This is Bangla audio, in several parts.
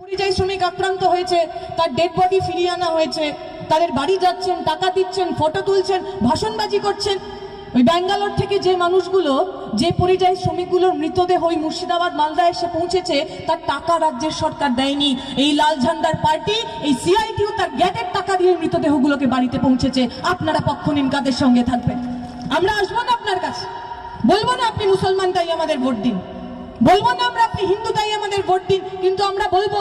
পরিযায়ী শ্রমিক আক্রান্ত হয়েছে, তার ডেড বডি ফিরিয়ে আনা হয়েছে, তাদের বাড়ি যাচ্ছেন, টাকা দিচ্ছেন, ফটো তুলছেন, ভাষণবাজি করছেন। ওই ব্যাঙ্গালোর থেকে যে মানুষগুলো, যে পরিযায়ী শ্রমিকগুলোর মৃতদেহ ওই মুর্শিদাবাদ মালদা এসে পৌঁছেছে, তার টাকা রাজ্যের সরকার দেয়নি। এই লাল ঝান্ডার পার্টি, এই সিআইটিউ তার গ্যাটের টাকা দিয়ে মৃতদেহগুলোকে বাড়িতে পৌঁছেছে। আপনারা পক্ষ নিন, কাদের সঙ্গে থাকবেন? আমরা আসবো না আপনার কাছে, বলবো না আপনি মুসলমান তাই আমাদের ভোট দিন, বলবো না আমরা আপনি হিন্দু তাই আমাদের ভোট দিন, কিন্তু আমরা বলবো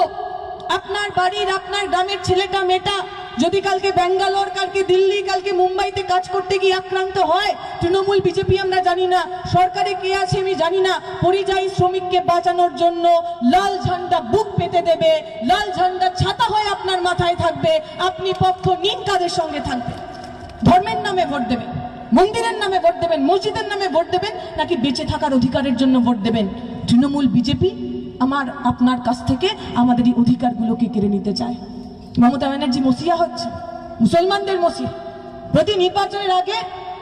আপনার বাড়ির, আপনার গ্রামের ছেলেটা মেয়েটা যদি কালকে ব্যাঙ্গালোর, কালকে দিল্লি, কালকে মুম্বাইতে কাজ করতে গিয়ে আক্রান্ত হয়, তৃণমূল বিজেপি আমরা জানি না, সরকারে কে আছে আমি জানি না, পরিযায়ী শ্রমিককে বাঁচানোর জন্য লাল ঝান্ডা বুক পেতে দেবে, লাল ঝান্ডা ছাতা হয়ে আপনার মাথায় থাকবে। আপনি পক্ষ নিন, কাদের সঙ্গে থাকবে? ধর্মের নামে ভোট দেবেন, মন্দিরের নামে ভোট দেবেন, মসজিদের নামে ভোট দেবেন, নাকি বেঁচে থাকার অধিকারের জন্য ভোট দেবেন? তৃণমূল বিজেপি আপনার কাছ থেকে আমাদের এই অধিকারগুলোকে কেড়ে নিতে চায়। মমতা ব্যানার্জি মসিহা হচ্ছে, মুসলমানদের মসিহা। প্রতি নির্বাচনের আগে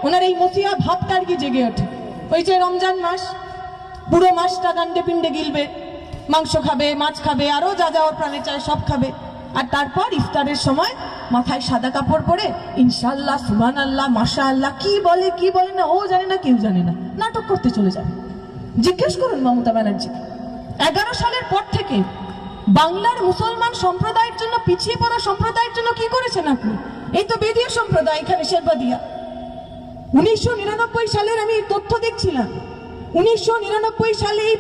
ওনার এই মসিহা ভাবটা আর কি জেগে ওঠে। ওই যে রমজান মাস, পুরো মাসটা গান্ডে পিণ্ডে গিলবে, মাংস খাবে, মাছ খাবে, আরো যা যা ওর প্রাণে চায় সব খাবে। আর তারপর ইফতারের সময় মাথায় সাদা কাপড় পরে ইনশাআল্লাহ, সুবহানাল্লাহ, মাশাআল্লাহ কি বলে না ও জানে না, কেউ জানে না, নাটক করতে চলে যাবে। জিজ্ঞেস করুন মমতা ব্যানার্জি, 11 সালের পর থেকে বাংলার মুসলমান সম্প্রদায়ের জন্য, পিছিয়ে পড়া সম্প্রদায়ের জন্য কি করেছেন আপনি? এই তো বেদিয়া সম্প্রদায়, এখানে শেরবাদিয়া। 1999 সালের আমি তথ্য দেখছিলাম, 1999 সালে এই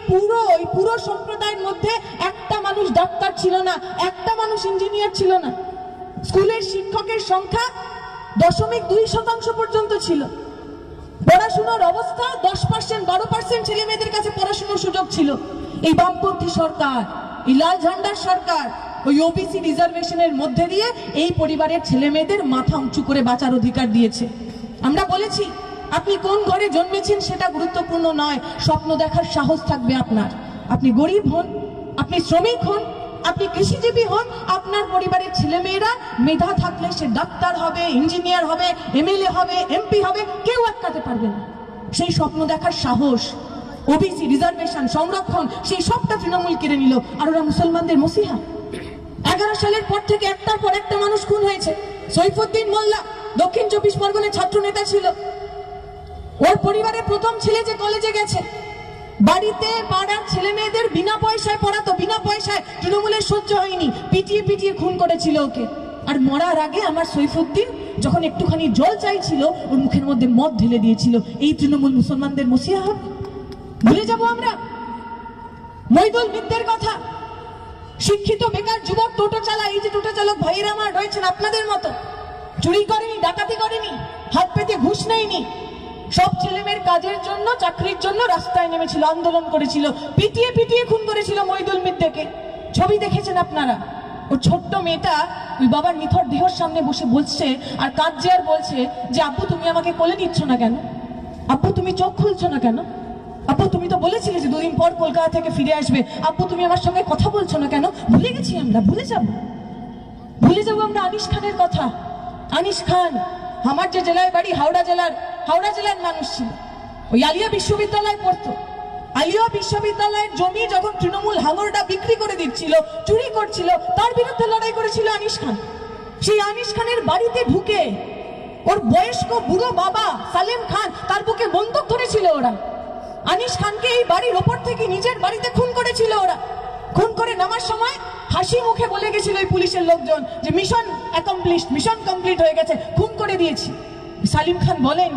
পুরো সম্প্রদায়ের মধ্যে একটা মানুষ ডাক্তার ছিল না, একটা মানুষ ইঞ্জিনিয়ার ছিল না। স্কুলের শিক্ষকের সংখ্যা 0.2% পর্যন্ত ছিল। পড়াশোনার অবস্থা 10%, 12% ছেলে মেয়েদের কাছে পড়াশোনার সুযোগ ছিল। এই বামপন্থী সরকার, এই লাল ঝান্ডার সরকার ওই ওবিসি রিজার্ভেশনের মধ্যে দিয়ে এই পরিবারের ছেলে মেয়েদের মাথা উঁচু করে বাঁচার অধিকার দিয়েছে। আমরা বলেছি আপনি কোন ঘরে জন্মেছেন সেটা গুরুত্বপূর্ণ নয়, স্বপ্ন দেখার সাহস থাকবে আপনার। আপনি গরিব হন, আপনি শ্রমিক হন, আপনি কৃষিজীবী হন, আপনার পরিবারের ছেলেমেয়েরা মেধা থাকলে সে ডাক্তার হবে, ইঞ্জিনিয়ার হবে, এমএলএ হবে, এমপি হবে, কেউ আটকাতে পারবে না। সেই স্বপ্ন দেখার সাহস, ওবিসি রিজার্ভেশন, সংরক্ষণ, সেই সবটা তৃণমূল কেড়ে নিল। আর ওরা মুসলমানদের মসিহা। 11 সালের পর থেকে একটার পর একটা মানুষ খুন হয়েছে। সৈফুদ্দিন মোল্লা দক্ষিণ 24 পরগনার ছাত্র নেতা ছিল। ওর পরিবারের প্রথম ছেলে যে কলেজে গেছে, বাড়িতে পাড়ার ছেলে মেয়েদের বিনা পয়সায় পড়াতো, বিনা পয়সায়। তৃণমূলের সহ্য হয়নি, পিটিয়ে পিটিয়ে খুন করেছিল ওকে। আর মরার আগে আমার সৈফুদ্দিন যখন একটুখানি জল চাইছিল, ওর মুখের মধ্যে মদ ঢেলে দিয়েছিল। এই তৃণমূল মুসলমানদের মসিহা হবে? ভুলে যাব আমরা? মইদুল মিত্রের কথা, শিক্ষিত বেকার যুবক টোটো চালায়। এই যে টোটো চালক ভাইয়েরা আমার রয়েছেন আপনাদের মতো, চুরি করেনি, ডাকাতি করেনি, হাত পেতে ঘুষ নেয়নি, সব ছেলেমেয়ের কাজের জন্য, চাকরির জন্য রাস্তায় নেমেছিল, আন্দোলন করেছিল, পিটিয়ে পিটিয়ে খুন করেছিল মইদুল মিত্রকে। ছবি দেখেছেন আপনারা। ও ছোট্ট মেয়েটা ওই বাবার নিথর দেহর সামনে বসে বলছে আর কাঁদছে, আর বলছে যে আব্বু তুমি আমাকে কোলে নিচ্ছ না কেন? আব্বু তুমি চোখ খুলছো না কেন? আব্বু তুমি তো বলেছিলে যে 2 দিন পর কলকাতা থেকে ফিরে আসবে, আব্বু তুমি আমার সঙ্গে কথা বলছো না কেন? ভুলে গেছি আমরা, ভুলে যাবো আমরা আনিস খানের কথা। আনিস খান আমার যে জেলায় বাড়ি, হাওড়া জেলার মানুষ ছিল। ওই আলিয়া বিশ্ববিদ্যালয়ে পড়তো। আলিয়া বিশ্ববিদ্যালয়ের জমি যখন তৃণমূল হাঙরটা বিক্রি করে দিচ্ছিল, চুরি করছিল, তার বিরুদ্ধে লড়াই করেছিল আনিস খান। সেই আনিস খানের বাড়িতে ঢুকে ওর বয়স্ক বুড়ো বাবা সালেম খান, তার বুকে বন্দুক ধরেছিল ওরা। আনিস খানকে এই বাড়ির ওপর থেকে নিজের বাড়িতে খুন করেছিল ওরা। খুন করে নামার সময় হাসি মুখে বলে গেছিল এই পুলিশের লোকজন যে মিশন অ্যাকমপ্লিশড, মিশন কমপ্লিট হয়ে গেছে, খুন করে দিয়েছি। সালিম খান বলেন,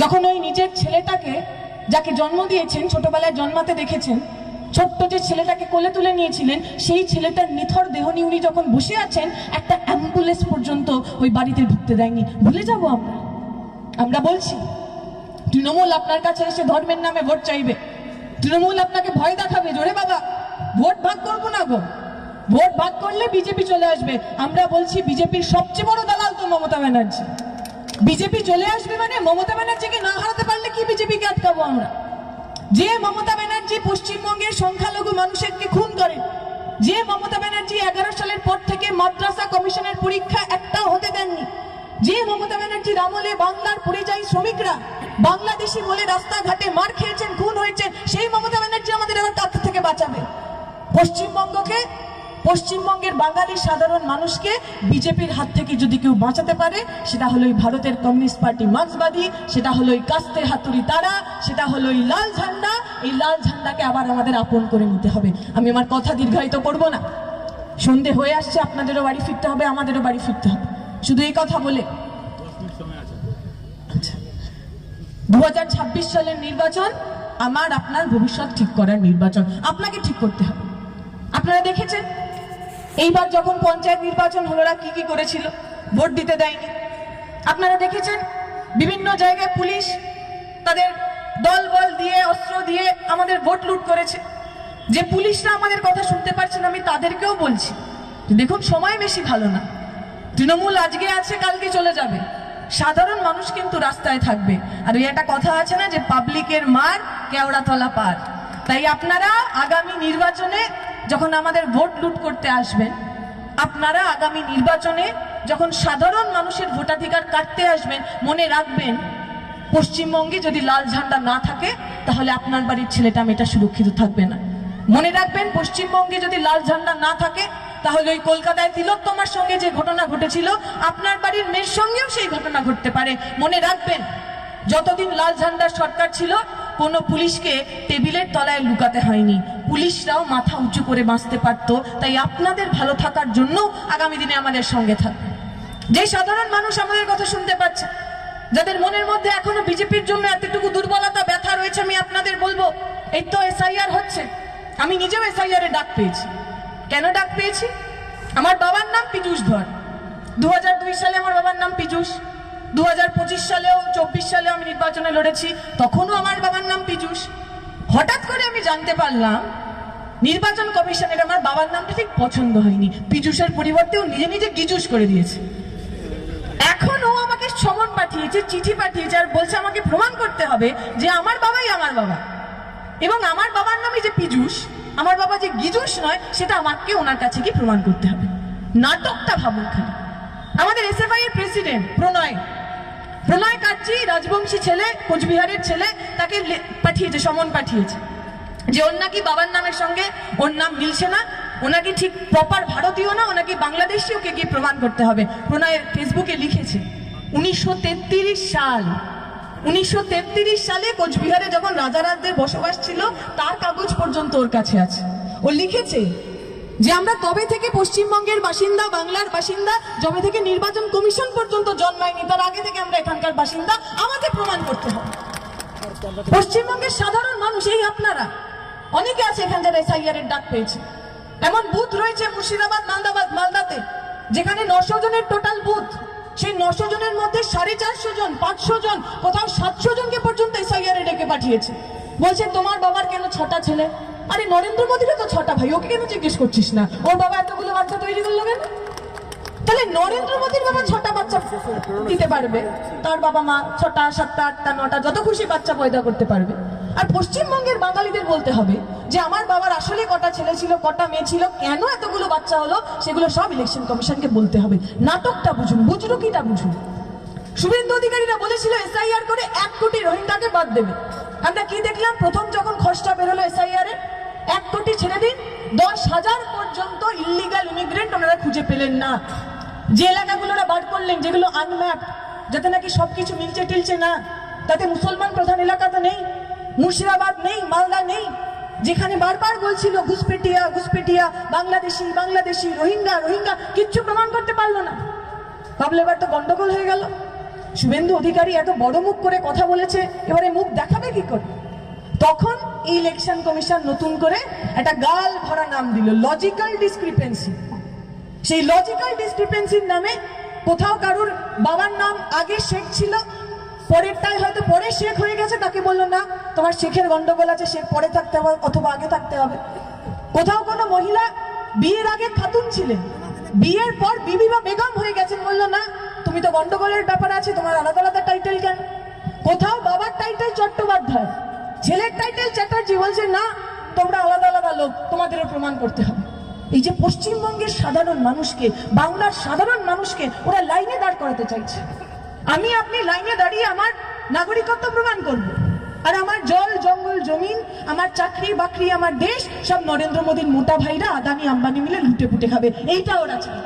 যখন ওই নিজের ছেলেটাকে, যাকে জন্ম দিয়েছেন, ছোটবেলায় জন্মাতে দেখেছেন, ছোট্ট যে ছেলেটাকে কোলে তুলে নিয়েছিলেন, সেই ছেলেটার নিথর দেহ নিয়ে উনি যখন বসে আছেন, একটা অ্যাম্বুলেন্স পর্যন্ত ওই বাড়িতে ঢুকতে দেয়নি। ভুলে যাব আমরা বলছি তৃণমূল আপনার কাছে এসে ধর্মের নামে ভোট চাইবে, তৃণমূল আপনাকে ভয় দেখাবে, জোরে বাবা ভোট ভাগ করবো না গো, ভোট ভাগ করলে বিজেপি চলে আসবে। আমরা বলছি বিজেপির সবচেয়ে বড় দালাল তো মমতা ব্যানার্জি। বিজেপি চলে আসবে মানে মমতা ব্যানার্জিকে না হারাতে পারলে কি বিজেপিকে আটকাবো আমরা? যে মমতা ব্যানার্জি পশ্চিমবঙ্গের সংখ্যালঘু মানুষকে খুন করে, যে মমতা ব্যানার্জি 11 সালের পর থেকে মাদ্রাসা কমিশনের পরীক্ষা একটাও হতে দেননি, যে মমতা ব্যানার্জির আমলে বাংলার পরিযায়ী শ্রমিকরা বাংলাদেশি বলে রাস্তাঘাটে মার খেয়েছেন, খুন হয়েছেন, সেই মমতা ব্যানার্জি আমাদের এবার কাছ থেকে বাঁচাবে। পশ্চিমবঙ্গের বাঙালি সাধারণ মানুষকে বিজেপির হাত থেকে যদি কেউ বাঁচাতে পারে, সেটা হলো এই ভারতের কমিউনিস্ট পার্টি মার্ক্সবাদী, সেটা হলো এই কাস্তে হাতুড়ি তারা, সেটা হলো এই লাল ঝান্ডা। এই লাল ঝান্ডাকে আবার আমাদের আপন করে নিতে হবে। আমি আমার কথা দীর্ঘায়িত করব না, সন্ধে হয়ে আসছে, আপনাদেরও বাড়ি ফিরতে হবে, আমাদেরও বাড়ি ফিরতে হবে। শুধু এই কথা বলে 2026 সালের নির্বাচন আমার আপনার ভবিষ্যৎ ঠিক করার নির্বাচন, আপনাকে ঠিক করতে হবে। আপনারা দেখেছেন এইবার যখন পঞ্চায়েত নির্বাচন হলো, কি কি করেছিল, ভোট দিতে দেয়নি। আপনারা দেখেছেন বিভিন্ন জায়গায় পুলিশ তাদের দল বল দিয়ে, অস্ত্র দিয়ে আমাদের ভোট লুট করেছে। যে পুলিশরা আমাদের কথা শুনতে পারছেন, আমি তাদেরকেও বলছি, দেখুন সময় বেশি ভালো না। তৃণমূল আজকে আছে, কালকে চলে যাবে, সাধারণ মানুষ কিন্তু রাস্তায় থাকবে। আর ওই একটা কথা আছে না যে পাবলিকের মার কেওড়াতলা পার। তাই আপনারা আগামী নির্বাচনে যখন আমাদের ভোট লুট করতে আসবেন, আপনারা আগামী নির্বাচনে যখন সাধারণ মানুষের ভোটাধিকার কাটতে আসবেন, মনে রাখবেন পশ্চিমবঙ্গে যদি লাল ঝান্ডা না থাকে তাহলে আপনার বাড়ির ছেলেটা মেয়েটা সুরক্ষিত থাকবে না। মনে রাখবেন পশ্চিমবঙ্গে যদি লাল ঝান্ডা না থাকে তাহলে ওই কলকাতায় তিলোত্তমার সঙ্গে যে ঘটনা ঘটেছিল, আপনার বাড়ির মেয়ের সঙ্গেও সেই ঘটনা ঘটতে পারে। মনে রাখবেন যতদিন লাল ঝান্ডার সরকার ছিল, কোনো পুলিশকে টেবিলের তলায় লুকাতে হয়নি, পুলিশরাও মাথা উঁচু করে বাঁচতে পারত। তাই আপনাদের ভালো থাকার জন্য আগামী দিনে আমাদের সঙ্গে থাকবে। যে সাধারণ মানুষ আমাদের কথা শুনতে পাচ্ছে, যাদের মনের মধ্যে এখনো বিজেপির জন্য এতটুকু দুর্বলতা ব্যথা রয়েছে, আমি আপনাদের বলবো, এই তো SIR হচ্ছে, আমি নিজেও SIR এ ডাক পেয়েছি। কেন ডাক পেয়েছি? আমার বাবার নাম পীযূষ ধর। 2002 সালে আমার বাবার নাম পীযূষ। 2025 সালেও 24 সালেও আমি নির্বাচনে লড়েছি, তখনও আমার বাবার নাম পীযূষ। হঠাৎ করে আমি জানতে পারলাম নির্বাচন কমিশনের আমার বাবার নামটা ঠিক পছন্দ হয়নি, পীযূষের পরিবর্তে ও নিজে নিজে গিজুস করে দিয়েছে। এখন ও আমাকে সমন পাঠিয়েছে, চিঠি পাঠিয়েছে, আর বলছে আমাকে প্রমাণ করতে হবে যে আমার বাবাই আমার বাবা, এবং আমার বাবার নামে যে পীযূষ, আমার বাবা যে গিজুস নয়, সেটা আমাকে ওনার কাছে কি প্রমাণ করতে হবে। নাটকটা ভাবুন খালি। আমাদের SFI এর প্রেসিডেন্ট প্রণয় কাটজি, রাজবংশী ছেলে, কোচবিহারের ছেলে, তাকে পাঠিয়েছে, সমন পাঠিয়েছে যে ওর নাকি বাবার নামের সঙ্গে ওর নাম মিলছে না, ওনাকে ঠিক প্রপার ভারতীয় না, ওনাকে বাংলাদেশি, ওকে গিয়ে প্রমাণ করতে হবে। প্রণয় ফেসবুকে লিখেছে 1933 সালে কোচবিহারে যখন রাজারাজদের বসবাস ছিল, তার কাগজ পর্যন্ত ওর কাছে আছে। ও লিখেছে যে আমরা তবে থেকে পশ্চিমবঙ্গের বাসিন্দা, বাংলার বাসিন্দা, যবে থেকে নির্বাচন কমিশন পর্যন্ত জন্মায়নি তার আগে থেকে আমরা এখানকার বাসিন্দা, আমাকে প্রমাণ করতে হবে। পশ্চিমবঙ্গের সাধারণ মানুষ, এই আপনারা অনেকে আছে এখানে যারা SIR এর ডাক পেয়েছে। এমন বুথ রয়েছে মুর্শিদাবাদ, মালদাতে, যেখানে 900 জনের টোটাল বুথ। সেই 900 জনের মধ্যে 450 জন, 500 জন, কোথাও 700 জনকে পর্যন্ত SIR এ ডেকে পাঠিয়েছে। বলছে তোমার বাবার কেন 6টা ছেলে? আরে নরেন্দ্র মোদীরও তো 6টা ভাই, ওকে কেন জিজ্ঞেস করছিস না? ওর বাবা এতগুলো বাচ্চা তৈরি করলো কেন? তাহলে নরেন্দ্র মোদীর বাবা 6টা বাচ্চা দিতে পারবে, তার বাবা মা 6টা, 7টা, 8টা, 9টা যত খুশি বাচ্চা পয়দা করতে পারবে। আর পশ্চিমবঙ্গের বাঙালিদের বলতে হবে যে আমার বাবার আসলে কটা ছেলে ছিল, কটা মেয়ে ছিল, কেন এতগুলো বাচ্চা হলো, সেগুলো সব ইলেকশন কমিশনকে বলতে হবে। নাটকটা বুঝুন, বুজরুকিটা বুঝুন। শুভেন্দু অধিকারীরা বলেছিল SIR করে 1 কোটি রোহিঙ্গাকে বাদ দেবে। আমরা কি দেখলাম? প্রথম যখন খসড়া বেরোলো SIR এর, 1 কোটি ছেড়ে দিন, 10,000 পর্যন্ত ইলিগাল ইমিগ্রেন্ট ওনারা খুঁজে পেলেন না। যে এলাকাগুলোরা বার করলেন, যেগুলো আনম্যাপ, যাতে নাকি সবকিছু মিলছে টিলছে না, তাতে মুসলমান প্রধান এলাকা তো নেই, মুর্শিদাবাদ নেই, মালদা নেই, যেখানে বারবার বলছিল ঘুসপেটিয়া, বাংলাদেশি, রোহিঙ্গা, কিচ্ছু প্রমাণ করতে পারলো না। ভাবলে এবার তো গন্ডগোল হয়ে গেল। শুভেন্দু অধিকারী এত বড় মুখ করে কথা বলেছে, এবারে মুখ দেখাবে কি করে? তখন ইলেকশন কমিশন নতুন করে একটা গাল ভরা নাম দিল, লজিক্যাল ডিসক্রিপেন্সি। সেই লজিক্যাল ডিসক্রিপেন্সির নামে কোথাও কারুর বাবার নাম আগে শেখ ছিল, পরেরটাই হয়তো পরে শেখ হয়ে গেছে, তাকে বললো না তোমার শেখের গন্ডগোল আছে, শেখ পরে থাকতে হবে অথবা আগে থাকতে হবে। কোথাও কোনো মহিলা বিয়ের আগে খাতুন ছিলেন, বিয়ের পর বিবি বা বেগম হয়ে গেছেন, বললো না তুমি তো গন্ডগোলের ব্যাপার আছে, তোমার আলাদা আলাদা টাইটেল কেন? কোথাও বাবার টাইটেল চট্টোপাধ্যায়, ছেলের টাইটেল চ্যাটার্জি, বলছে না তোমরা আলাদা আলাদা লোক, তোমাদেরও প্রমাণ করতে হবে। এই যে পশ্চিমবঙ্গের সাধারণ মানুষকে, বাংলার সাধারণ মানুষকে ওরা লাইনে দাঁড় করাতে চাইছে। আমি আপনি লাইনে দাঁড়িয়ে আমার নাগরিকত্ব প্রমাণ করব, আর আমার জল জঙ্গল জমিন, আমার চাকরি বাকরি, আমার দেশ সব নরেন্দ্র মোদীর মোটা ভাইরা আদানি আম্বানি মিলে লুটে পুটে খাবে, এইটা ওরা চায়।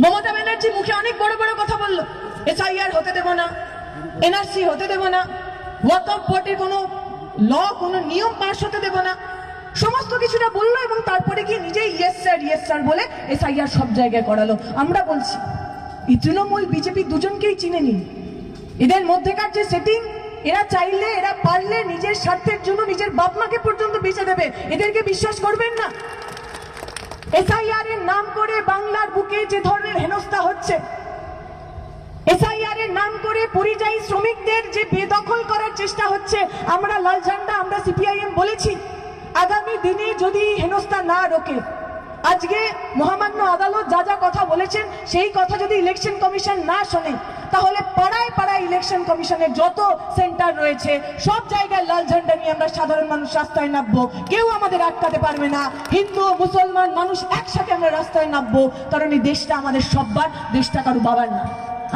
মমতা ব্যানার্জি মুখে অনেক বড় বড় কথা বললো, এসআইআর হতে দেব না, এনআরসি হতে দেব না, ওয়াকফ বোর্ডের কোনো ল কোনো নিয়ম পাস হতে দেব না, সমস্ত কিছুটা বললো এবং তারপরে গিয়ে নিজেই ইয়েস স্যার বলে এসআইআর সব জায়গায় করালো। আমরা বলছি এই তৃণমূল বিজেপি দুজনকেই চিনে নিন, এদের মধ্যেকার যে সেটিং, এরা চাইলে এরা পারলে নিজের স্বার্থের জন্য নিজের বাপ মাকে পর্যন্ত বেঁচে দেবে, এদেরকে বিশ্বাস করবেন না। এসআইআর এর নাম করে বাংলার বুকে যে ধরনের হেনস্থা হচ্ছে, এসআইআর এর নাম করে পরিযায়ী শ্রমিকদের যে বেদখল করার চেষ্টা হচ্ছে, আমরা লাল ঝান্ডা, আমরা সিপিআইএম বলেছি আগামী দিনে যদি হেনস্থা না রোকে, আজকে মহামান্য আদালত যা যা কথা বলেছেন সেই কথা যদি ইলেকশন কমিশন না শোনে, তাহলে পাড়ায় পাড়ায় ইলেকশন কমিশনের যত সেন্টার রয়েছে সব জায়গায় লাল ঝান্ডা নিয়ে আমরা সাধারণ মানুষ রাস্তায় নামবো, কেউ আমাদের আটকাতে পারবে না। হিন্দু মুসলমান মানুষ একসাথে আমরা রাস্তায় নামবো, কারণ এই দেশটা আমাদের সব্বার, দেশটা কারো বাবার না।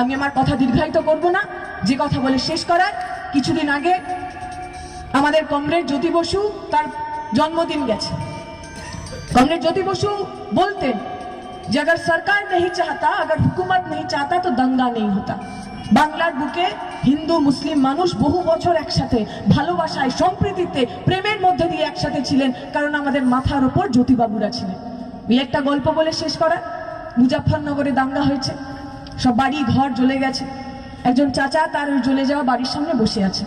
আমি আমার কথা দীর্ঘায়িত করব না, যে কথা বলে শেষ করার, কিছুদিন আগে আমাদের কমরেড জ্যোতি বসু তার জন্মদিন গেছে। কমরেড জ্যোতি বসু বলতেন যে अगर सरकार नहीं चाहता, अगर हुकूमत नहीं चाहता तो दंगा नहीं होता। বাংলার বুকে হিন্দু মুসলিম মানুষ বহু বছর একসাথে ভালোবাসায় সম্প্রীতিতে প্রেমের মধ্যে দিয়ে একসাথে ছিলেন, কারণ আমাদের মাথার উপর জ্যোতিবাবুরা ছিলেন। এই একটা গল্প বলে শেষ করা, মুজাফফরনগরে দাঙ্গা হয়েছে, সব বাড়ি ঘর জ্বলে গেছে, একজন চাচা তার ওই জ্বলে যাওয়া বাড়ির সামনে বসে আছে।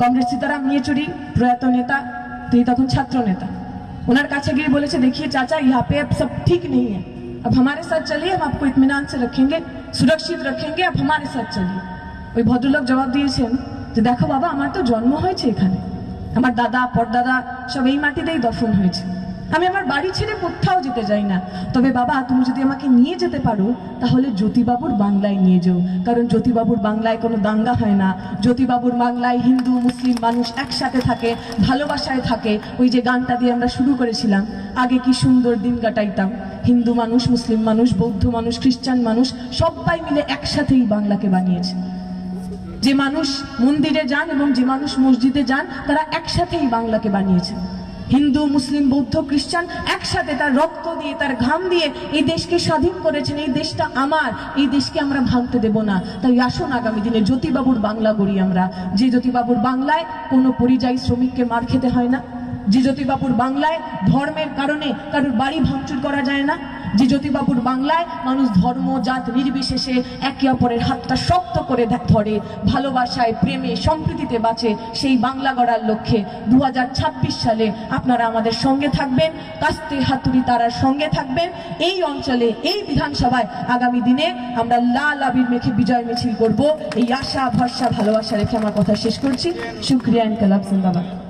কংগ্রেস সীতারাম ইয়েচুরি প্রয়াত নেতা, তিনি তখন ছাত্র নেতা, ওনার কাছে গিয়ে বলেছে देखिए चाचा यहाँ पे अब सब ठीक नहीं है, अब हमारे साथ चलिए, हम आपको इत्मीनान से रखेंगे, सुरक्षित रखेंगे, अब हमारे साथ चलिए। ওই ভদ্রলোক জবাব দিয়েছেন যে দেখো বাবা, আমার তো জন্ম হয়েছে এখানে, আমার দাদা পরদাদা সব এই মাটিতেই দফন হয়েছে, আমি আমার বাড়ি ছেড়ে কোথাও যেতে চাই না, তবে বাবা তুমি যদি আমাকে নিয়ে যেতে পারো তাহলে জ্যোতিবাবুর বাংলায় নিয়ে যাও, কারণ জ্যোতিবাবুর বাংলায় কোনো দাঙ্গা হয় না, জ্যোতিবাবুর বাংলায় হিন্দু মুসলিম মানুষ একসাথে থাকে, ভালোবাসায় থাকে। ওই যে গানটা দিয়ে আমরা শুরু করেছিলাম, আগে কি সুন্দর দিন কাটাইতাম, হিন্দু মানুষ মুসলিম মানুষ বৌদ্ধ মানুষ খ্রিস্টান মানুষ সবাই মিলে একসাথেই বাংলাকে বানিয়েছে। যে মানুষ মন্দিরে যান এবং যে মানুষ মসজিদে যান তারা একসাথেই বাংলাকে বানিয়েছে। হিন্দু মুসলিম বৌদ্ধ খ্রিস্টান একসাথে তার রক্ত দিয়ে তার ঘাম দিয়ে এই দেশকে স্বাধীন করেছেন। এই দেশটা আমার, এই দেশকে আমরা ভাঙতে দেব না। তাই আসুন আগামী দিনে জ্যোতিবাবুর বাংলা গড়ি আমরা, যে জ্যোতিবাবুর বাংলায় কোনো পরিযায়ী শ্রমিককে মার খেতে হয় না, যে জ্যোতিবাবুর বাংলায় ধর্মের কারণে কারোর বাড়ি ভাঙচুর করা যায় না, যে জ্যোতিবাবুর বাংলায় মানুষ ধর্ম জাত নির্বিশেষে একে অপরের হাতটা শক্ত করে ধরে, ভালোবাসায় প্রেমে সম্প্রীতিতে বাঁচে, সেই বাংলা গড়ার লক্ষ্যে 2026 সালে আপনারা আমাদের সঙ্গে থাকবেন, কাস্তে হাতুড়ি তারার সঙ্গে থাকবেন। এই অঞ্চলে এই বিধানসভায় আগামী দিনে আমরা লাল আবির মেখে বিজয় মিছিল করব, এই আশা ভরসা ভালোবাসা রেখে আমার কথা শেষ করছি। শুক্রিয়া, ইনকলাব জিন্দাবাদ।